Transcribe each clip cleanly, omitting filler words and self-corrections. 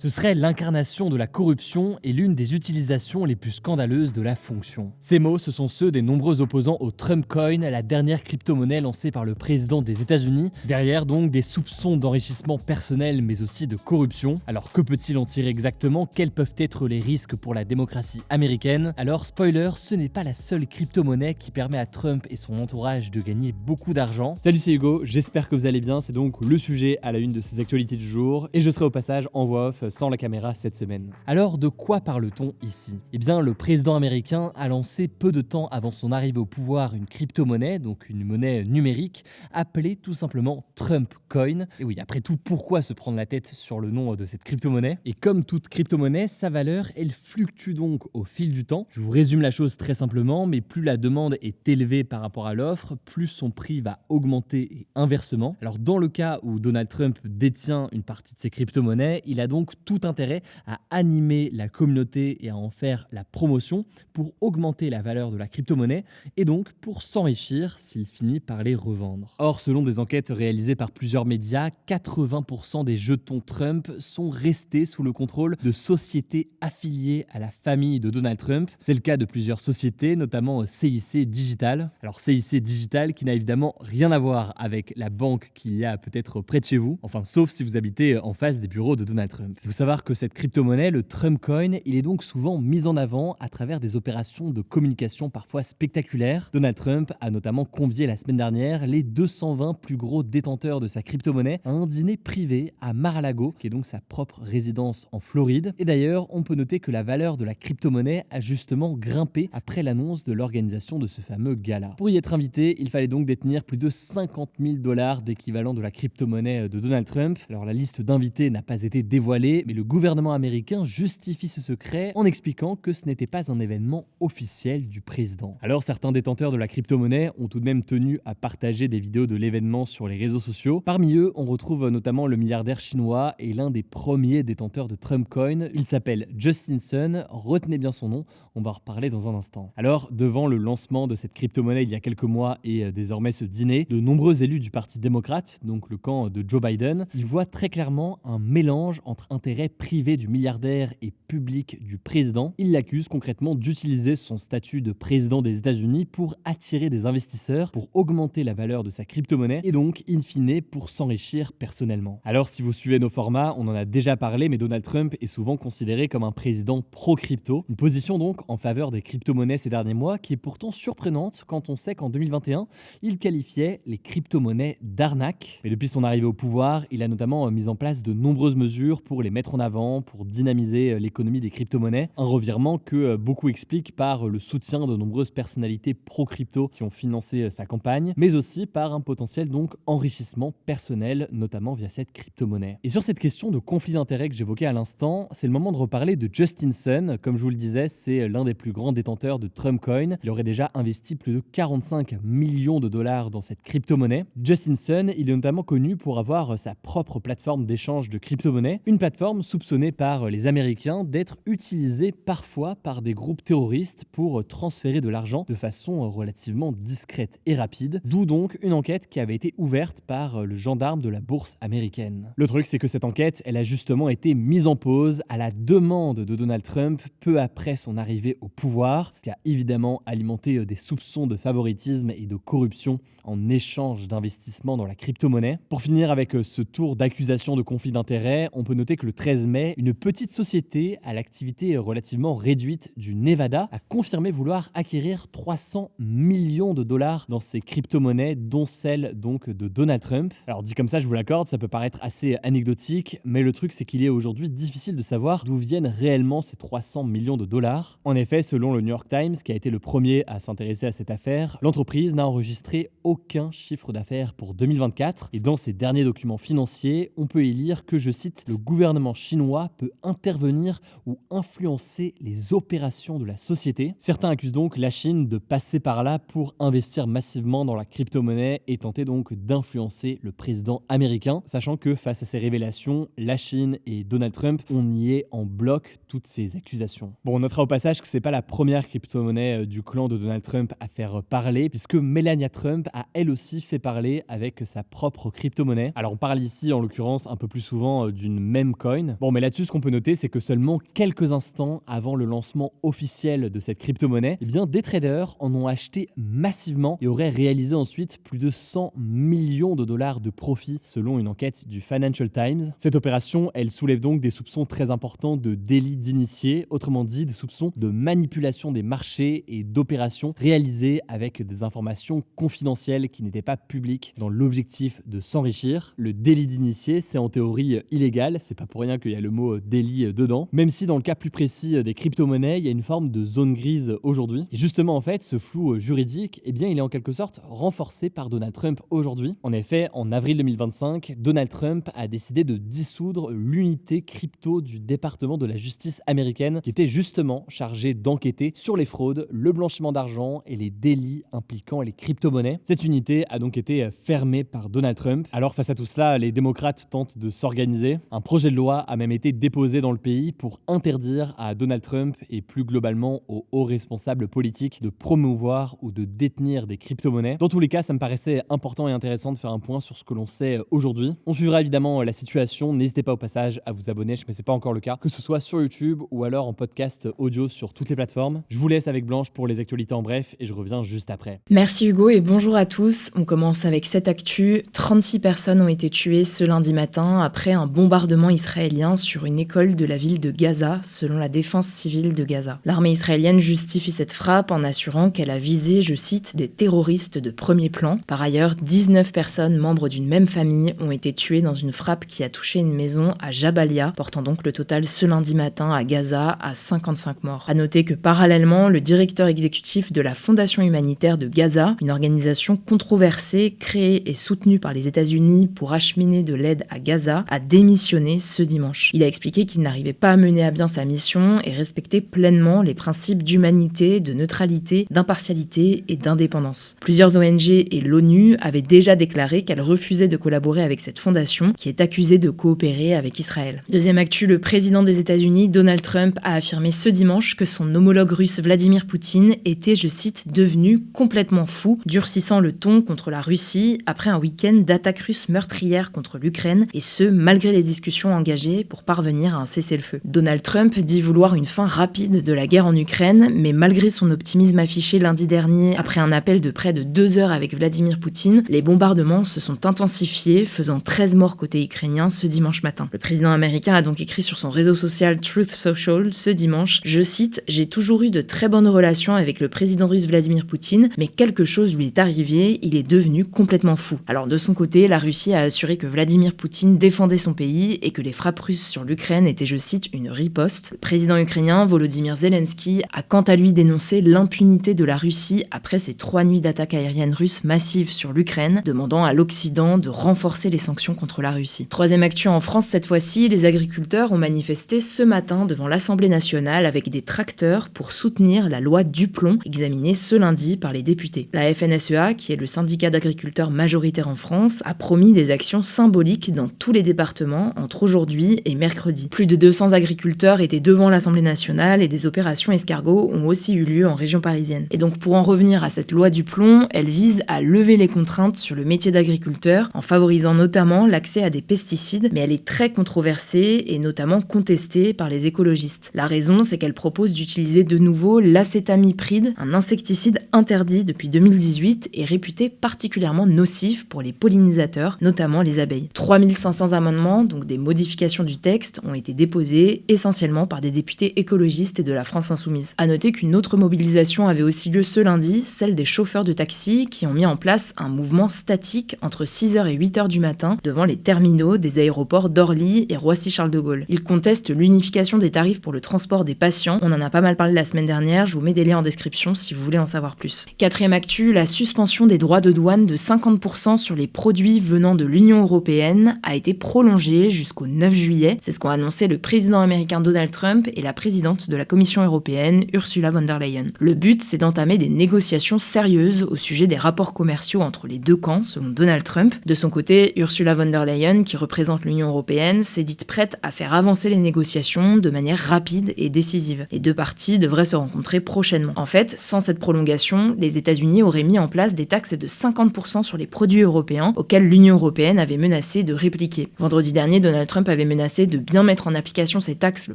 Ce serait l'incarnation de la corruption et l'une des utilisations les plus scandaleuses de la fonction. Ces mots, ce sont ceux des nombreux opposants au Trump Coin, la dernière crypto-monnaie lancée par le président des États-Unis. Derrière donc des soupçons d'enrichissement personnel mais aussi de corruption. Alors que peut-il en tirer exactement? Quels peuvent être les risques pour la démocratie américaine? Alors spoiler, ce n'est pas la seule crypto-monnaie qui permet à Trump et son entourage de gagner beaucoup d'argent. Salut, c'est Hugo, j'espère que vous allez bien, c'est donc le sujet à la une de ces actualités du jour et je serai au passage en voix off sans la caméra cette semaine. Alors de quoi parle-t-on ici? Eh bien le président américain a lancé peu de temps avant son arrivée au pouvoir une crypto-monnaie, donc une monnaie numérique, appelée tout simplement Trump Coin. Et oui, après tout, pourquoi se prendre la tête sur le nom de cette crypto-monnaie? Et comme toute crypto-monnaie, sa valeur, elle fluctue donc au fil du temps. Je vous résume la chose très simplement, mais plus la demande est élevée par rapport à l'offre, plus son prix va augmenter et inversement. Alors dans le cas où Donald Trump détient une partie de ces crypto-monnaies, il a donc tout intérêt à animer la communauté et à en faire la promotion pour augmenter la valeur de la crypto-monnaie et donc pour s'enrichir s'il finit par les revendre. Or, selon des enquêtes réalisées par plusieurs médias, 80% des jetons Trump sont restés sous le contrôle de sociétés affiliées à la famille de Donald Trump. C'est le cas de plusieurs sociétés, notamment CIC Digital. Alors CIC Digital qui n'a évidemment rien à voir avec la banque qu'il y a peut-être près de chez vous, enfin sauf si vous habitez en face des bureaux de Donald Trump. Il faut savoir que cette crypto-monnaie, le Trump Coin, il est donc souvent mis en avant à travers des opérations de communication parfois spectaculaires. Donald Trump a notamment convié la semaine dernière les 220 plus gros détenteurs de sa crypto-monnaie à un dîner privé à Mar-a-Lago, qui est donc sa propre résidence en Floride. Et d'ailleurs, on peut noter que la valeur de la crypto-monnaie a justement grimpé après l'annonce de l'organisation de ce fameux gala. Pour y être invité, il fallait donc détenir plus de 50 000 $ d'équivalent de la crypto-monnaie de Donald Trump. Alors la liste d'invités n'a pas été dévoilée, mais le gouvernement américain justifie ce secret en expliquant que ce n'était pas un événement officiel du président. Alors certains détenteurs de la crypto-monnaie ont tout de même tenu à partager des vidéos de l'événement sur les réseaux sociaux. Parmi eux, on retrouve notamment le milliardaire chinois et l'un des premiers détenteurs de Trump Coin. Il s'appelle Justin Sun, retenez bien son nom, on va en reparler dans un instant. Alors, devant le lancement de cette crypto-monnaie il y a quelques mois et désormais ce dîner, de nombreux élus du Parti démocrate, donc le camp de Joe Biden, ils voient très clairement un mélange entre intérêt privé du milliardaire et public du président. Ils l'accusent concrètement d'utiliser son statut de président des États-Unis pour attirer des investisseurs, pour augmenter la valeur de sa crypto-monnaie et donc, in fine, pour s'enrichir personnellement. Alors, si vous suivez nos formats, on en a déjà parlé, mais Donald Trump est souvent considéré comme un président pro-crypto. Une position donc en faveur des crypto-monnaies ces derniers mois qui est pourtant surprenante quand on sait qu'en 2021, il qualifiait les crypto-monnaies d'arnaque. Mais depuis son arrivée au pouvoir, il a notamment mis en place de nombreuses mesures pour les mettre en avant, pour dynamiser l'économie des crypto-monnaies. Un revirement que beaucoup expliquent par le soutien de nombreuses personnalités pro-crypto qui ont financé sa campagne, mais aussi par un potentiel donc enrichissement personnel, notamment via cette crypto-monnaie. Et sur cette question de conflit d'intérêts que j'évoquais à l'instant, c'est le moment de reparler de Justin Sun. Comme je vous le disais, c'est l'un des plus grands détenteurs de Trump Coin. Il aurait déjà investi plus de 45 millions de dollars dans cette crypto-monnaie. Justin Sun, il est notamment connu pour avoir sa propre plateforme d'échange de crypto-monnaies, une plateforme soupçonnée par les Américains d'être utilisée parfois par des groupes terroristes pour transférer de l'argent de façon relativement discrète et rapide, d'où donc une enquête qui avait été ouverte par le gendarme de la bourse américaine. Le truc, c'est que cette enquête, elle a justement été mise en pause à la demande de Donald Trump peu après son arrivée au pouvoir, ce qui a évidemment alimenté des soupçons de favoritisme et de corruption en échange d'investissements dans la crypto-monnaie. Pour finir avec ce tour d'accusations de conflit d'intérêts, on peut noter que le 13 mai, une petite société à l'activité relativement réduite du Nevada a confirmé vouloir acquérir 300 millions de dollars dans ces crypto-monnaies, dont celle donc de Donald Trump. Alors dit comme ça, je vous l'accorde, ça peut paraître assez anecdotique, mais le truc c'est qu'il est aujourd'hui difficile de savoir d'où viennent réellement ces 300 millions de dollars. En effet, selon le New York Times, qui a été le premier à s'intéresser à cette affaire, l'entreprise n'a enregistré aucun chiffre d'affaires pour 2024 et dans ses derniers documents financiers, on peut y lire que, je cite, le gouvernement chinois peut intervenir ou influencer les opérations de la société. Certains accusent donc la Chine de passer par là pour investir massivement dans la crypto-monnaie et tenter donc d'influencer le président américain, sachant que face à ces révélations, la Chine et Donald Trump ont nié en bloc toutes ces accusations. Bon, on notera au passage que c'est pas la première crypto-monnaie du clan de Donald Trump à faire parler, puisque Melania Trump a elle aussi fait parler avec sa propre crypto-monnaie. Alors on parle ici en l'occurrence un peu plus souvent d'une meme coin, Coin. Bon, mais là-dessus, ce qu'on peut noter, c'est que seulement quelques instants avant le lancement officiel de cette crypto-monnaie, eh bien, des traders en ont acheté massivement et auraient réalisé ensuite plus de 100 millions de dollars de profit, selon une enquête du Financial Times. Cette opération, elle soulève donc des soupçons très importants de délit d'initié, autrement dit, des soupçons de manipulation des marchés et d'opérations réalisées avec des informations confidentielles qui n'étaient pas publiques dans l'objectif de s'enrichir. Le délit d'initié, c'est en théorie illégal, c'est pas pour rien qu'il y a le mot délit dedans, même si dans le cas plus précis des crypto-monnaies, il y a une forme de zone grise aujourd'hui. Et justement, en fait, ce flou juridique, eh bien, il est en quelque sorte renforcé par Donald Trump aujourd'hui. En effet, en avril 2025, Donald Trump a décidé de dissoudre l'unité crypto du département de la justice américaine qui était justement chargée d'enquêter sur les fraudes, le blanchiment d'argent et les délits impliquant les crypto-monnaies. Cette unité a donc été fermée par Donald Trump. Alors face à tout cela, les démocrates tentent de s'organiser. Un projet de loi a même été déposé dans le pays pour interdire à Donald Trump et plus globalement aux hauts responsables politiques de promouvoir ou de détenir des crypto-monnaies. Dans tous les cas, ça me paraissait important et intéressant de faire un point sur ce que l'on sait aujourd'hui. On suivra évidemment la situation. N'hésitez pas au passage à vous abonner, mais c'est pas encore le cas, que ce soit sur YouTube ou alors en podcast audio sur toutes les plateformes. Je vous laisse avec Blanche pour les actualités en bref et je reviens juste après. Merci Hugo et bonjour à tous. On commence avec cette actu. 36 personnes ont été tuées ce lundi matin après un bombardement israélien sur une école de la ville de Gaza, selon la défense civile de Gaza. L'armée israélienne justifie cette frappe en assurant qu'elle a visé, je cite, des terroristes de premier plan. Par ailleurs, 19 personnes membres d'une même famille ont été tuées dans une frappe qui a touché une maison à Jabalia, portant donc le total ce lundi matin à Gaza à 55 morts. À noter que parallèlement, le directeur exécutif de la Fondation humanitaire de Gaza, une organisation controversée créée et soutenue par les États-Unis pour acheminer de l'aide à Gaza, a démissionné ce dimanche. Il a expliqué qu'il n'arrivait pas à mener à bien sa mission et respecter pleinement les principes d'humanité, de neutralité, d'impartialité et d'indépendance. Plusieurs ONG et l'ONU avaient déjà déclaré qu'elles refusaient de collaborer avec cette fondation qui est accusée de coopérer avec Israël. Deuxième actu, le président des États-Unis, Donald Trump, a affirmé ce dimanche que son homologue russe Vladimir Poutine était, je cite, devenu complètement fou, durcissant le ton contre la Russie après un week-end d'attaques russes meurtrières contre l'Ukraine, et ce, malgré les discussions engagées pour parvenir à un cessez-le-feu. Donald Trump dit vouloir une fin rapide de la guerre en Ukraine, mais malgré son optimisme affiché lundi dernier après un appel de près de 2 heures avec Vladimir Poutine, les bombardements se sont intensifiés, faisant 13 morts côté ukrainien ce dimanche matin. Le président américain a donc écrit sur son réseau social Truth Social ce dimanche, je cite, « J'ai toujours eu de très bonnes relations avec le président russe Vladimir Poutine, mais quelque chose lui est arrivé, il est devenu complètement fou. » Alors de son côté, la Russie a assuré que Vladimir Poutine défendait son pays et que les frappes russes sur l'Ukraine étaient, je cite, une riposte. Le président ukrainien Volodymyr Zelensky a quant à lui dénoncé l'impunité de la Russie après ces 3 nuits d'attaques aériennes russes massives sur l'Ukraine, demandant à l'Occident de renforcer les sanctions contre la Russie. Troisième actu en France cette fois-ci, les agriculteurs ont manifesté ce matin devant l'Assemblée nationale avec des tracteurs pour soutenir la loi Duplon, examinée ce lundi par les députés. La FNSEA, qui est le syndicat d'agriculteurs majoritaire en France, a promis des actions symboliques dans tous les départements entre aujourd'hui et mercredi. Plus de 200 agriculteurs étaient devant l'Assemblée nationale et des opérations escargots ont aussi eu lieu en région parisienne. Et donc pour en revenir à cette loi Duplon, elle vise à lever les contraintes sur le métier d'agriculteur en favorisant notamment l'accès à des pesticides, mais elle est très controversée et notamment contestée par les écologistes. La raison, c'est qu'elle propose d'utiliser de nouveau l'acétamipride, un insecticide interdit depuis 2018 et réputé particulièrement nocif pour les pollinisateurs, notamment les abeilles. 3500 amendements, donc des modifications du texte, ont été déposés essentiellement par des députés écologistes et de la France Insoumise. À noter qu'une autre mobilisation avait aussi lieu ce lundi, celle des chauffeurs de taxi qui ont mis en place un mouvement statique entre 6h et 8h du matin devant les terminaux des aéroports d'Orly et Roissy-Charles de Gaulle. Ils contestent l'unification des tarifs pour le transport des patients. On en a pas mal parlé la semaine dernière, je vous mets des liens en description si vous voulez en savoir plus. Quatrième actu, la suspension des droits de douane de 50% sur les produits venant de l'Union européenne a été prolongée jusqu'au 9 juillet. C'est ce qu'ont annoncé le président américain Donald Trump et la présidente de la Commission européenne, Ursula von der Leyen. Le but, c'est d'entamer des négociations sérieuses au sujet des rapports commerciaux entre les deux camps, selon Donald Trump. De son côté, Ursula von der Leyen, qui représente l'Union européenne, s'est dite prête à faire avancer les négociations de manière rapide et décisive. Les deux parties devraient se rencontrer prochainement. En fait, sans cette prolongation, les États-Unis auraient mis en place des taxes de 50% sur les produits européens auxquels l'Union européenne avait menacé de répliquer. Vendredi dernier, Donald Trump avait menacé de bien mettre en application ces taxes le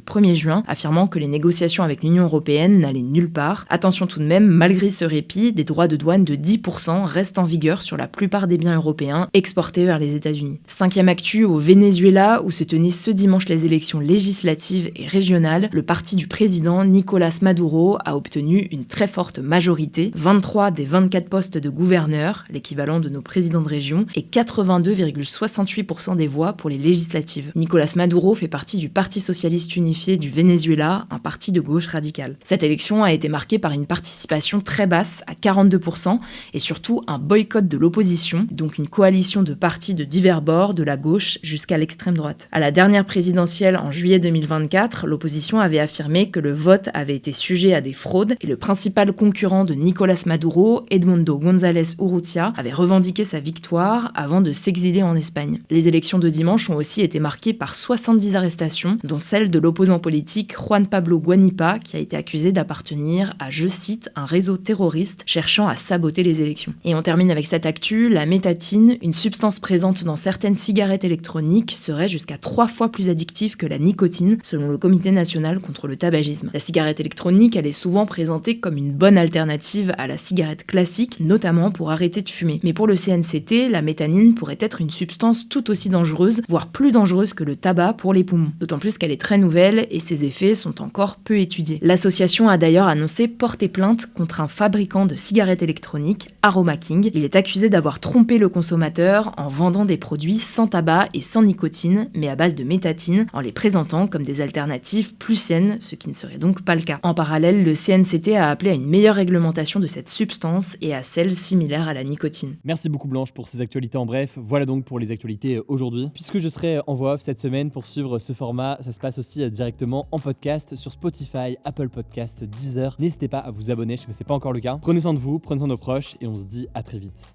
1er juin, affirmant que les négociations avec l'Union européenne n'allaient nulle part. Attention tout de même, malgré ce répit, des droits de douane de 10% restent en vigueur sur la plupart des biens européens exportés vers les États-Unis. 5e actu, au Venezuela, où se tenaient ce dimanche les élections législatives et régionales, le parti du président Nicolás Maduro a obtenu une très forte majorité, 23 des 24 postes de gouverneur, l'équivalent de nos présidents de région, et 82,68% des voix pour les législatives. Nicolás Maduro fait partie du Parti socialiste unifié du Venezuela, un parti de gauche radicale. Cette élection a été marquée par une participation très basse à 42% et surtout un boycott de l'opposition, donc une coalition de partis de divers bords, de la gauche jusqu'à l'extrême droite. À la dernière présidentielle en juillet 2024, l'opposition avait affirmé que le vote avait été sujet à des fraudes et le principal concurrent de Nicolás Maduro, Edmundo González Urrutia, avait revendiqué sa victoire avant de s'exiler en Espagne. Les élections de dimanche ont aussi été marquées par 70 arrestations, dont celle de l'opposant politique Juan Pablo Guanipa, qui a été accusé d'appartenir à, je cite, un réseau terroriste cherchant à saboter les élections. Et on termine avec cette actu, la métatine, une substance présente dans certaines cigarettes électroniques, serait jusqu'à 3 fois plus addictive que la nicotine, selon le Comité national contre le tabagisme. La cigarette électronique, elle est souvent présentée comme une bonne alternative à la cigarette classique, notamment pour arrêter de fumer. Mais pour le CNCT, la méthanine pourrait être une substance tout aussi dangereuse, voire plus dangereuse que le tabac pour les poumons. D'autant plus qu'elle est très nouvelle et ses effets sont encore peu étudiés. L'association a d'ailleurs annoncé porter plainte contre un fabricant de cigarettes électroniques, Aroma King. Il est accusé d'avoir trompé le consommateur en vendant des produits sans tabac et sans nicotine, mais à base de métatine, en les présentant comme des alternatives plus saines, ce qui ne serait donc pas le cas. En parallèle, le CNCT a appelé à une meilleure réglementation de cette substance et à celle similaire à la nicotine. Merci beaucoup Blanche pour ces actualités en bref. Voilà donc pour les actualités aujourd'hui. Puisque je serai en voix off cette semaine pour suivre ce format, ça se passe aussi directement en podcast sur Spotify, Apple Podcast, Deezer. N'hésitez pas à vous abonner si ce n'est pas encore le cas. Prenez soin de vous, prenez soin de nos proches et on se dit à très vite.